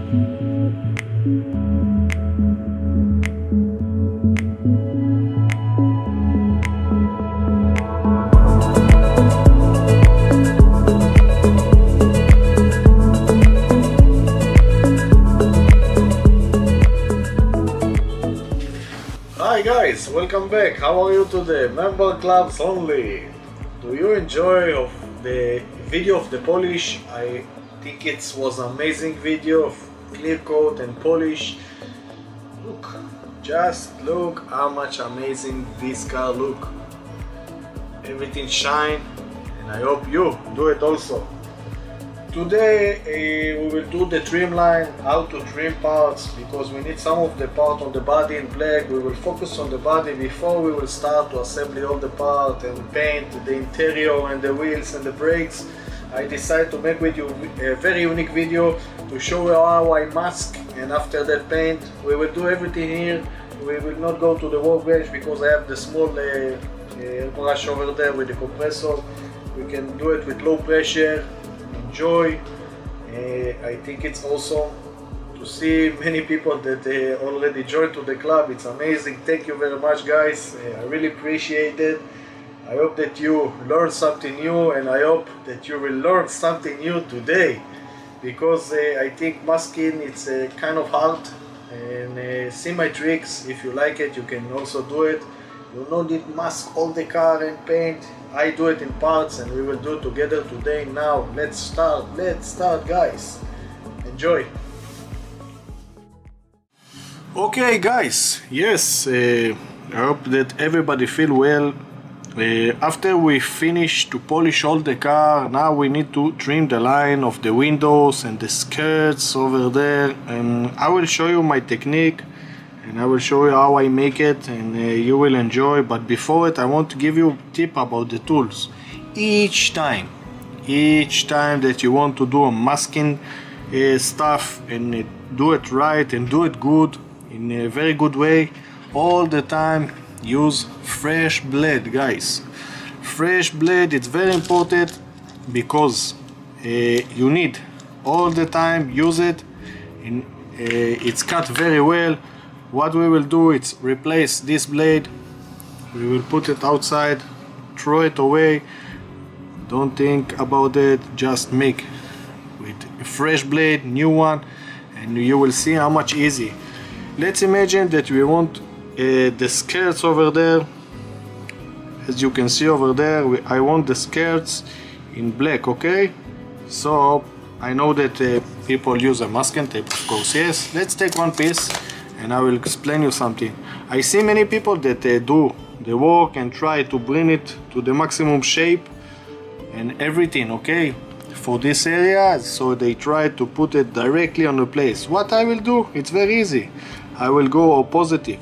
Hi guys, welcome back. How are you today? Member clubs only. Do you enjoy of the video of the polish? I think it was amazing video of clear coat and polish. Look, just look how much amazing this car look. Everything shine, and I hope you do it also. Today we will do the trim line, how to trim parts, because we need some of the part on the body in black. We will focus on the body before we will start to assemble all the part and paint the interior and the wheels and the brakes. I decided to make with you a very unique video to show you how I mask, and after that paint we will do everything here. We will not go to the workbench because I have the small brush over there with the compressor. We can do it with low pressure. Enjoy. I think it's awesome to see many people that already joined to the club. It's amazing. Thank you very much, guys. I really appreciate it. I hope that you learned something new, and I hope that you will learn something new today, because I think masking it's kind of hard, and see my tricks. If you like it, you can also do it. You don't need mask all the car and paint. I do it in parts, and we will do it together today. Now let's start guys. Enjoy. Okay guys, yes, I hope that everybody feel well. After we finish to polish all the car, now we need to trim the line of the windows and the skirts over there, and I will show you my technique. And I will show you how I make it, and you will enjoy. But before it, I want to give you a tip about the tools. Each time that you want to do a masking stuff, and do it right and do it good, in a very good way, all the time use fresh blade, guys. Fresh blade, it's very important, because you need all the time use it, and it's cut very well. What we will do is replace this blade. We will put it outside, throw it away. Don't think about it, just make with a fresh blade, new one, and you will see how much easy. Let's imagine that we want the skirts over there. As you can see over there, I want the skirts in black, okay? So I know that people use a masking tape, of course, yes. Let's take one piece, and I will explain you something. I see many people that do the work and try to bring it to the maximum shape and everything, okay, for this area, so they try to put it directly on the place. What I will do, it's very easy. I will go opposite,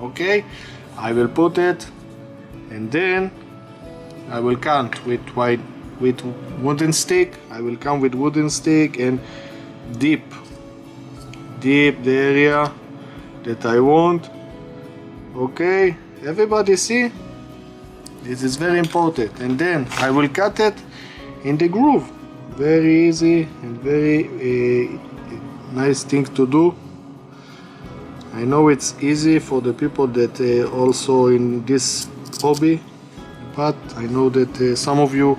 okay? I will put it, and then I will count with wooden stick. I will come with wooden stick and deep the area that I want. Okay, everybody see? This is very important. And then I will cut it in the groove. Very easy and very nice thing to do. I know it's easy for the people that also in this hobby, but I know that some of you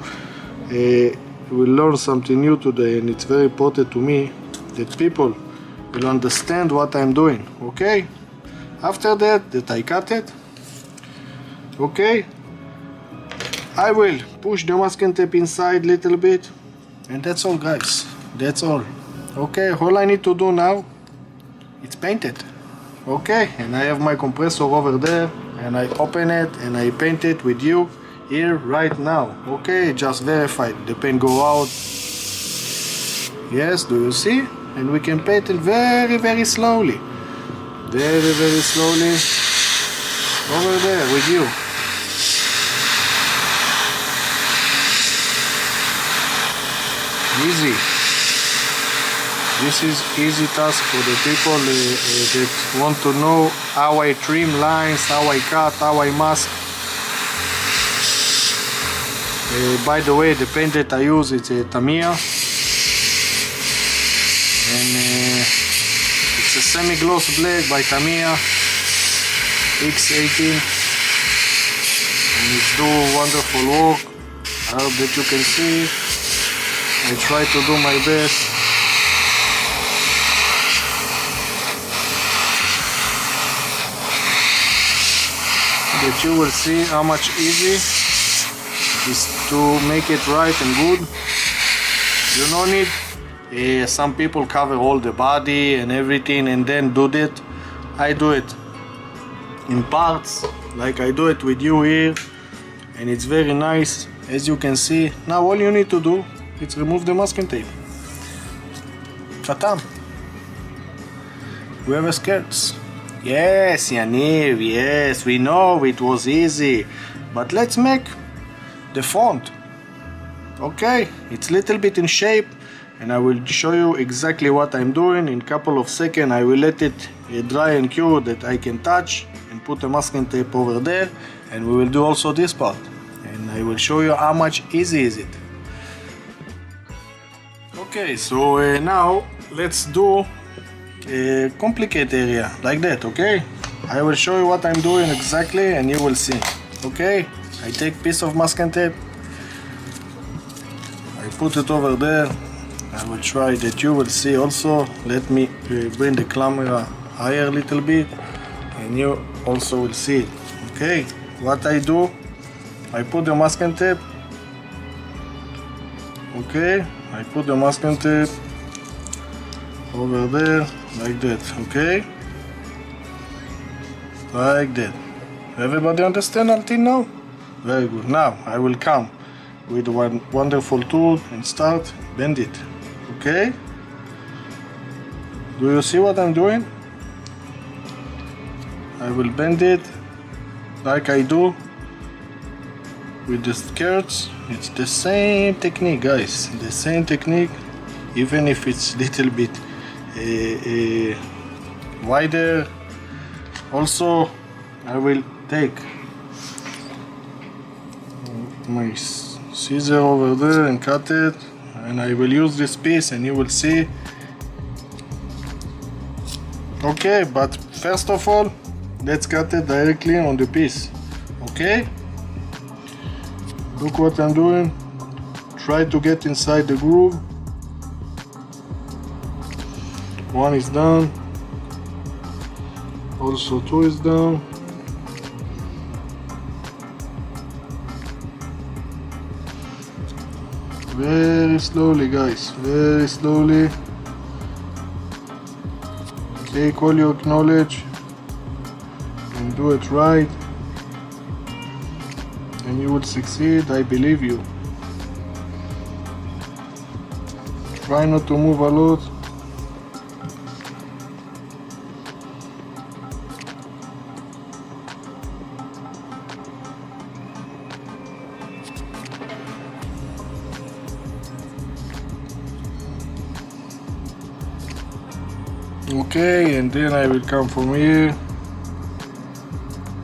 will learn something new today, and it's very important to me that people will understand what I'm doing, okay? After that I cut it, okay, I will push the masking tape inside little bit, and that's all, guys. That's all. Okay, all I need to do now is paint it, okay? And I have my compressor over there, and I open it and I paint it with you here right now, okay? Just verify the paint go out. Yes, do you see? And we can paint it very slowly, very slowly over there with you. Easy. This is easy task for the people that want to know how I trim lines, how I cut, how I mask. By the way, the paint that I use is a Tamiya. and it's a semi-gloss black by Tamiya X18, and it's do wonderful work. I hope that you can see. I try to do my best. That you will see how much easy is to make it right and good. You don't need some people cover all the body and everything and then do that. I do it in parts, like I do it with you here, and it's very nice, as you can see. Now all you need to do is remove the masking tape. Chatam. We have a skirts. Yes, Yaniv, yes, we know it was easy, but let's make the front. Okay, it's a little bit in shape, and I will show you exactly what I'm doing. In a couple of seconds I will let it dry and cure that I can touch and put the masking tape over there, and we will do also this part, and I will show you how much easy is it. Okay, so now let's do a complicated area like that. Okay, I will show you what I'm doing exactly and you will see. Okay, I take piece of masking tape, I put it over there. I will try that you will see also. Let me bring the camera higher a little bit and you also will see it. Okay, what I do, I put the masking tape. Okay, I put the masking tape over there like that. Okay, like that. Everybody understand until now? Very good. Now I will come with one wonderful tool and start bend it. Okay, do you see what I'm doing? I will bend it like I do with the skirts. It's the same technique, guys, the same technique, even if it's little bit wider. Also I will take my scissor over there and cut it, and I will use this piece and you will see. Okay, but first of all let's cut it directly on the piece. Okay, look what I'm doing. Try to get inside the groove. One is done, also two is done. Very slowly, guys, very slowly. Take all your knowledge and do it right, and you will succeed. I believe you. Try not to move a lot. Okay, and then I will come from here.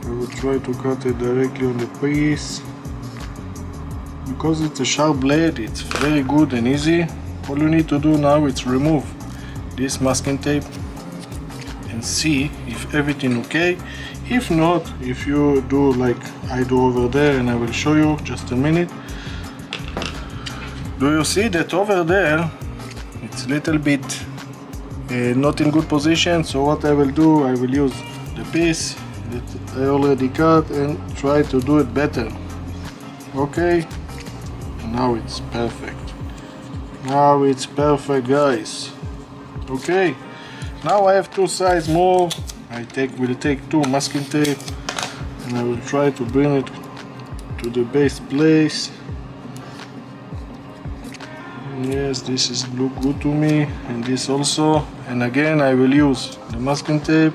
I will try to cut it directly on the piece. Because it's a sharp blade, it's very good and easy. All you need to do now is remove this masking tape and see if everything okay. If not, if you do like I do over there, and I will show you just a minute. Do you see that over there it's a little bit not in good position? So what I will do, I will use the piece that I already cut and try to do it better. Okay, now it's perfect. Now it's perfect, guys. Okay, now I have two sides more. Will take two masking tape and I will try to bring it to the base place. Yes, this is look good to me, and this also. And again I will use the masking tape,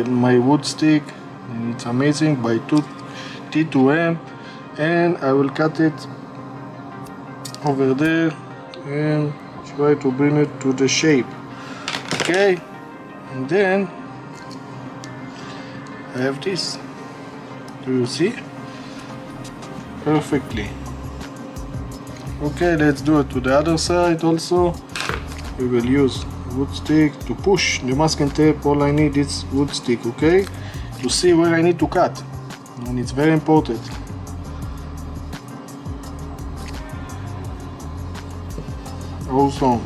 my wood stick, and it's amazing, by T2M, and I will cut it over there and try to bring it to the shape. Okay, and then I have this. Do you see? Perfectly. Okay, let's do it to the other side also. We will use wood stick to push the masking tape. All I need is wood stick, okay? To see where I need to cut, and it's very important. Awesome.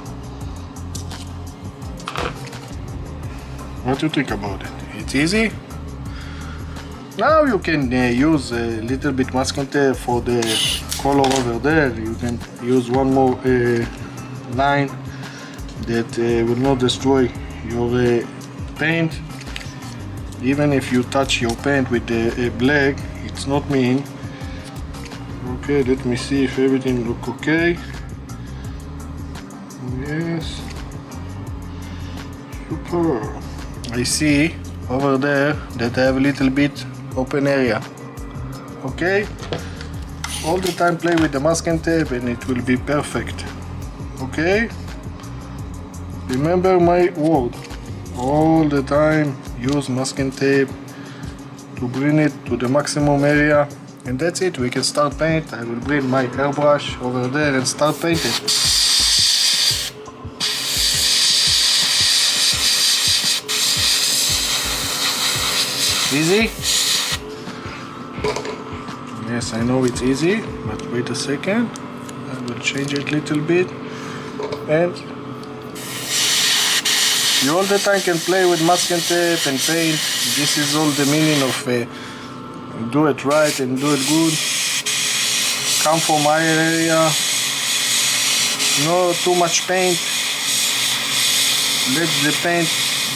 What do you think about it? It's easy? Now you can use a little bit masking tape for the color over there. You can use one more line that will not destroy your paint. Even if you touch your paint with the black, it's not mean. Okay, let me see if everything look okay. Yes. Super. I see over there that I have a little bit open area. Okay? All the time play with the masking tape and it will be perfect. Okay? Remember my word. All the time use masking tape to bring it to the maximum area, and that's it. We can start paint. I will bring my airbrush over there and start painting. Easy? Yes, I know it's easy, but wait a second. I will change it a little bit. And you all the time can play with masking tape and paint. This is all the meaning of do it right and do it good. Come from my area. No too much paint. Let the paint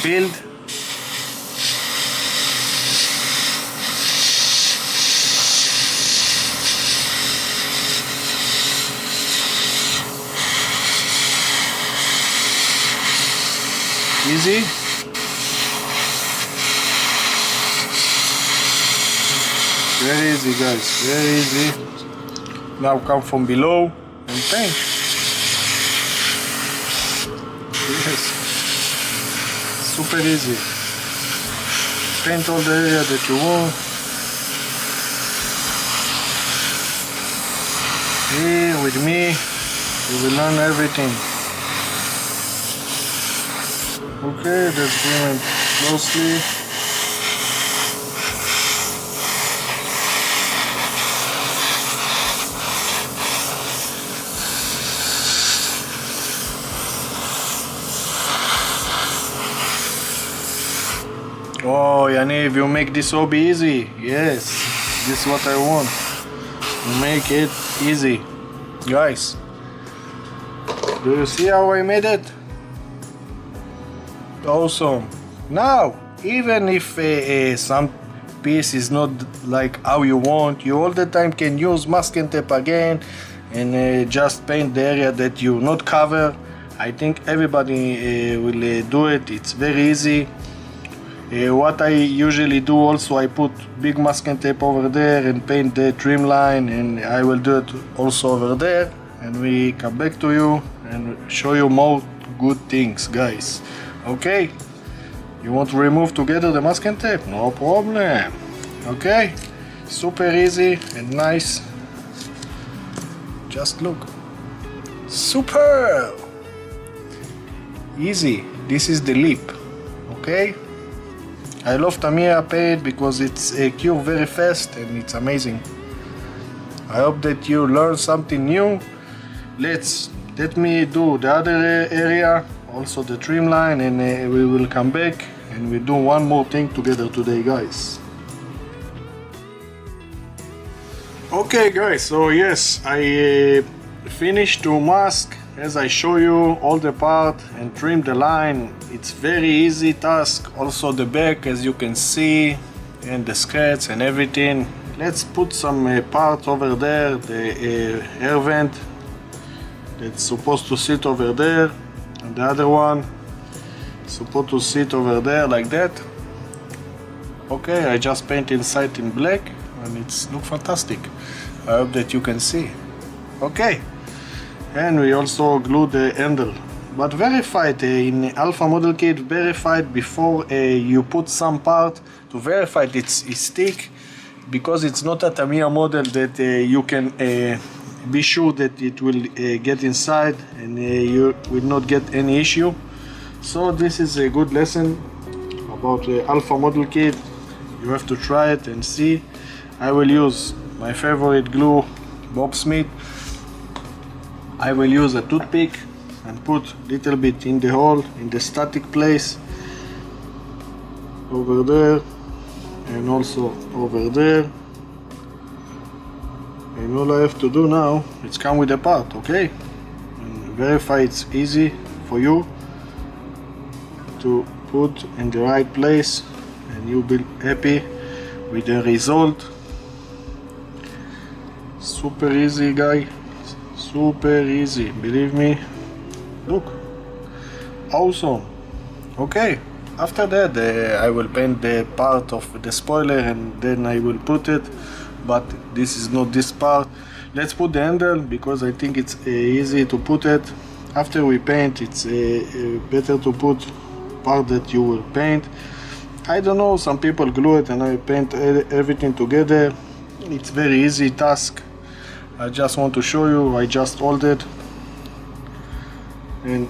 build. Easy. Very easy, guys, very easy. Now come from below and paint. Yes, super easy. Paint all the area that you want. Here with me, you will learn everything. Okay, let's bring it closely. Oh, Yaniv, you make this hobby easy. Yes, this is what I want. Make it easy. Guys, do you see how I made it? Awesome. Now, even if some piece is not like how you want, you all the time can use masking tape again and just paint the area that you not cover. I think everybody will do it. It's very easy. What I usually do also, I put big masking tape over there and paint the trim line, and I will do it also over there, and we come back to you and show you more good things, guys. Okay, you want to remove together the masking tape? No problem. Okay, super easy and nice. Just look. Super easy. This is the lip. Okay, I love Tamiya paint because it's cure very fast and it's amazing. I hope that you learned something new. Let me do the other area, also the trim line, and we will come back and we do one more thing together today, guys. Okay, guys, so yes, I finished to mask as I show you all the part and trim the line. It's very easy task. Also the back, as you can see, and the skirts and everything. Let's put some part over there, the air vent that's supposed to sit over there, and the other one supposed to sit over there like that. Okay, I just paint inside in black and it's look fantastic. I hope that you can see. Okay, and we also glue the handle, but verify it in Alpha Model Kit. Verify it before you put some part to verify it's stick, because it's not a Tamiya model that you can be sure that it will get inside and you will not get any issue. So this is a good lesson about the alpha model kit. You have to try it and see. I will use my favorite glue, Bob Smith. I will use a toothpick and put little bit in the hole, in the static place, over there and also over there. And all I have to do now is come with the part, okay? And verify it's easy for you to put in the right place, and you'll be happy with the result. Super easy, guy, super easy, believe me. Look, awesome. Okay, after that I will paint the part of the spoiler and then I will put it, but this is not this part. Let's put the handle because I think it's easy to put it. After we paint, it's better to put part that you will paint. I don't know, some people glue it and I paint everything together. It's very easy task. I just want to show you. I just hold it and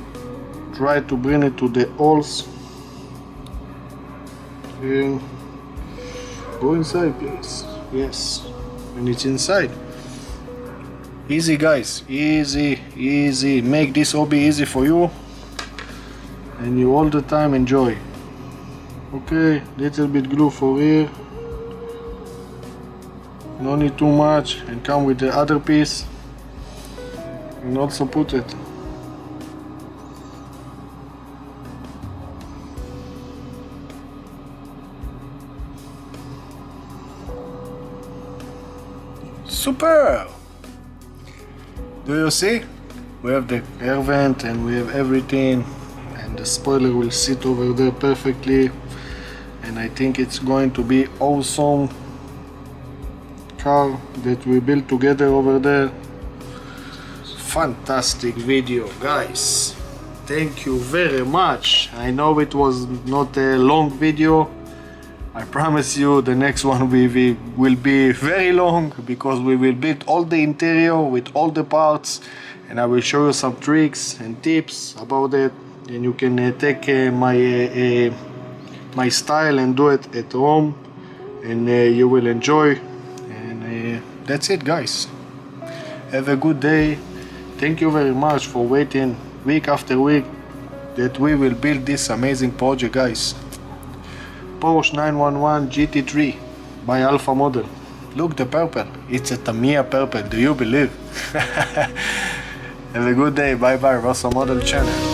try to bring it to the holes and go inside, please. Yes, and it's inside. Easy, guys, easy. Make this hobby easy for you and you all the time enjoy. Okay, little bit glue for here, no need too much, and come with the other piece and also put it. Super! Do you see? We have the air vent and we have everything, and the spoiler will sit over there perfectly, and I think it's going to be awesome car that we built together over there. Fantastic video, guys. Thank you very much. I know it was not a long video. I promise you the next one will be very long because we will build all the interior with all the parts, and I will show you some tricks and tips about it, and you can take my style and do it at home, and you will enjoy. And that's it, guys. Have a good day. Thank you very much for waiting week after week that we will build this amazing project, guys. Porsche 911 GT3 by Alpha Model. Look, the purple, it's a Tamiya purple, do you believe? Have a good day, bye bye, Russell Model channel.